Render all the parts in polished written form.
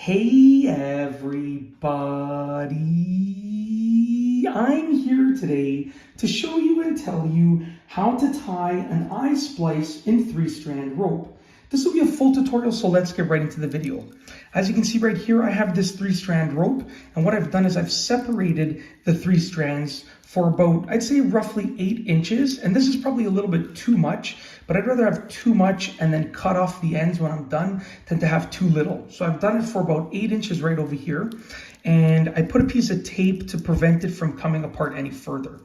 Hey everybody, I'm here today to show you and tell you how to tie an eye splice in 3-strand rope. This will be a full tutorial, so let's get right into the video. As you can see right here, I have this 3-strand rope, and what I've done is I've separated the 3 strands for about, I'd say roughly 8 inches, and this is probably a little bit too much, but I'd rather have too much and then cut off the ends when I'm done than to have too little. So I've done it for about 8 inches right over here, and I put a piece of tape to prevent it from coming apart any further.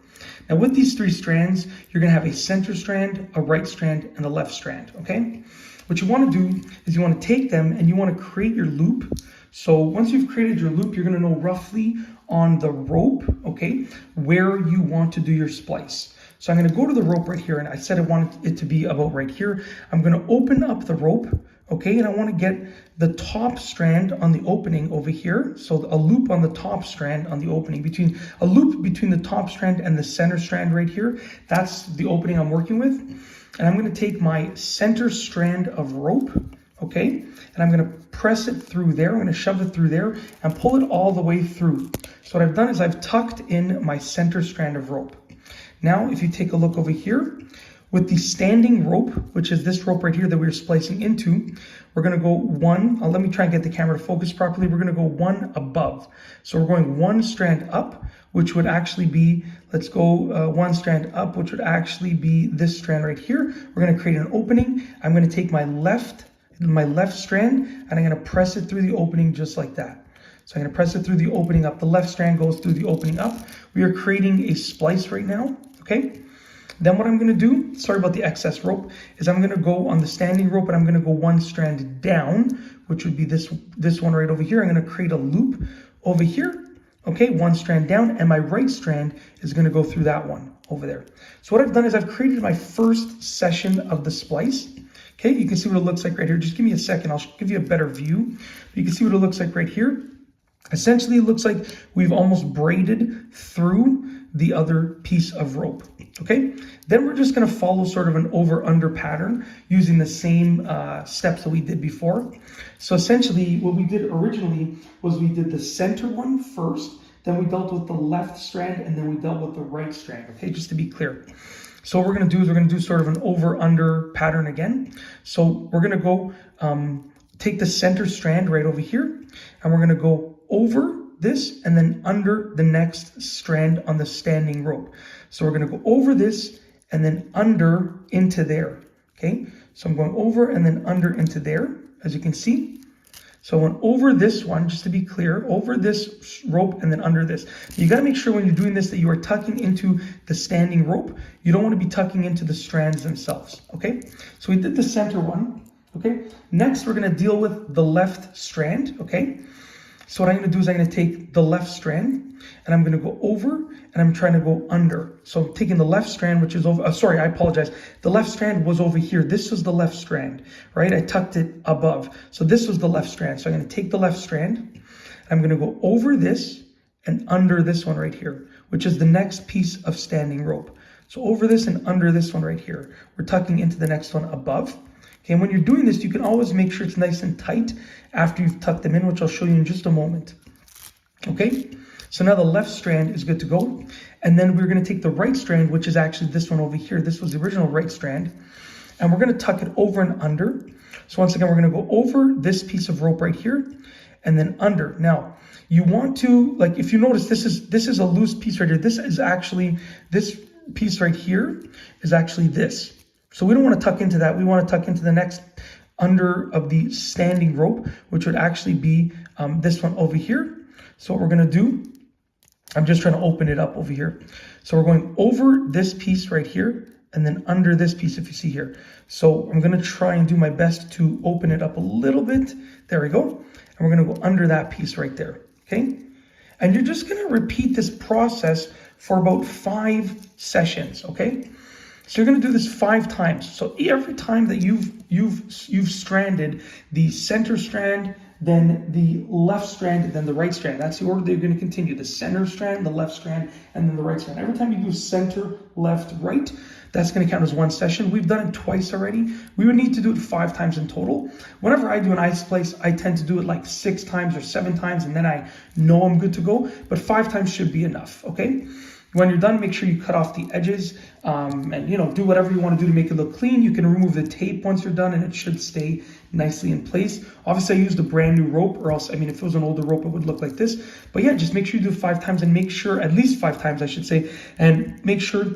Now with these 3 strands, you're gonna have a center strand, a right strand, and a left strand, okay? What you want to do is you want to take them and you want to create your loop. So once you've created your loop, you're going to know roughly on the rope, okay, where you want to do your splice. So I'm going to go to the rope right here, and I said I wanted it to be about right here. I'm going to open up the rope, okay, and I want to get the top strand on the opening over here. So a loop on the top strand on the opening, a loop between the top strand and the center strand right here. That's the opening I'm working with. And I'm going to take my center strand of rope, okay, and I'm going to press it through there. I'm going to shove it through there and pull it all the way through. So what I've done is I've tucked in my center strand of rope. Now, if you take a look over here, with the standing rope, which is this rope right here that we're splicing into, we're going to go one, let me try and get the camera to focus properly. We're going to go one above. So we're going one strand up, which would actually be, let's go one strand up, which would actually be this strand right here. We're going to create an opening. I'm going to take my left strand and I'm going to press it through the opening just like that. So I'm going to press it through the opening up. The left strand goes through the opening up. We are creating a splice right now, okay? Then what I'm going to do, sorry about the excess rope, is I'm going to go on the standing rope and I'm going to go one strand down, which would be this one right over here. I'm going to create a loop over here, okay, one strand down, and my right strand is going to go through that one over there. So what I've done is I've created my first section of the splice. Okay, you can see what it looks like right here. Just give me a second, I'll give you a better view. You can see what it looks like right here. Essentially, it looks like we've almost braided through the other piece of rope, okay? Then we're just gonna follow sort of an over-under pattern using the same steps that we did before. So essentially, what we did originally was we did the center one first, then we dealt with the left strand, and then we dealt with the right strand, okay? Just to be clear. So what we're gonna do is we're gonna do sort of an over-under pattern again. So we're gonna go take the center strand right over here, and we're gonna go over this and then under the next strand on the standing rope. So we're going to go over this and then under into there, okay? So I'm going over and then under into there, as you can see. So I went over this one, just to be clear, over this rope and then under this. You got to make sure when you're doing this that you are tucking into the standing rope. You don't want to be tucking into the strands themselves, okay? So we did the center one, okay? Next, we're going to deal with the left strand, okay? So what I'm going to do is I'm going to take the left strand and I'm going to go over and I'm trying to go under. So I'm taking the left strand, which is over, sorry, I apologize. The left strand was over here. This was the left strand, right? I tucked it above. So this was the left strand. So I'm going to take the left strand. I'm going to go over this and under this one right here, which is the next piece of standing rope. So over this and under this one right here. We're tucking into the next one above. Okay, and when you're doing this, you can always make sure it's nice and tight after you've tucked them in, which I'll show you in just a moment. Okay, so now the left strand is good to go. And then we're going to take the right strand, which is actually this one over here. This was the original right strand. And we're going to tuck it over and under. So once again, we're going to go over this piece of rope right here and then under. Now, you want to, like, if you notice, this is a loose piece right here. This piece right here is actually this. So we don't want to tuck into that. We want to tuck into the next under of the standing rope, which would actually be this one over here. So what we're going to do, I'm just trying to open it up over here. So we're going over this piece right here and then under this piece, if you see here. So I'm going to try and do my best to open it up a little bit. There we go. And we're going to go under that piece right there. Okay. And you're just going to repeat this process for about 5 sessions. Okay. So you're going to do this 5 times. So every time that you've stranded the center strand then the left strand, then the right strand. That's the order that you're going to continue. The center strand, the left strand, and then the right strand. Every time you do center, left, right, that's going to count as one session. We've done it twice already. We would need to do it 5 times in total. Whenever I do an ice splice, I tend to do it like 6 times or 7 times, and then I know I'm good to go. But 5 times should be enough, okay? When you're done, make sure you cut off the edges and, you know, do whatever you want to do to make it look clean. You can remove the tape once you're done and it should stay nicely in place. Obviously, I used a brand new rope, or else, I mean, if it was an older rope, it would look like this. But yeah, just make sure you do 5 times and make sure, at least 5 times, I should say, and make sure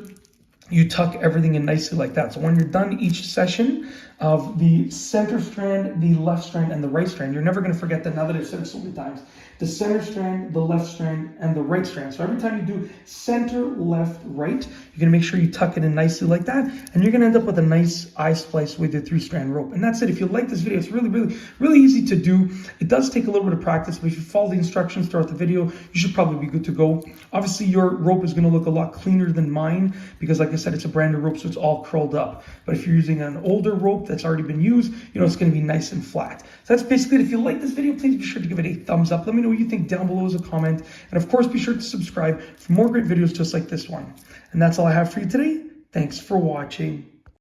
you tuck everything in nicely like that. So when you're done each session of the center strand, the left strand, and the right strand, you're never going to forget that now that I've said it so many times. The center strand, the left strand, and the right strand. So every time you do center, left, right, you're going to make sure you tuck it in nicely like that. And you're going to end up with a nice eye splice with your 3-strand rope. And that's it. If you like this video, it's really easy to do. It does take a little bit of practice, but if you follow the instructions throughout the video, you should probably be good to go. Obviously, your rope is going to look a lot cleaner than mine because, like I said, it's a brand new rope, so it's all curled up. But if you're using an older rope that's already been used, you know, it's going to be nice and flat. So that's basically it. If you like this video, please be sure to give it a thumbs up. Let me know what you think down below as a comment. And of course, be sure to subscribe for more great videos just like this one. And that's all I have for you today. Thanks for watching.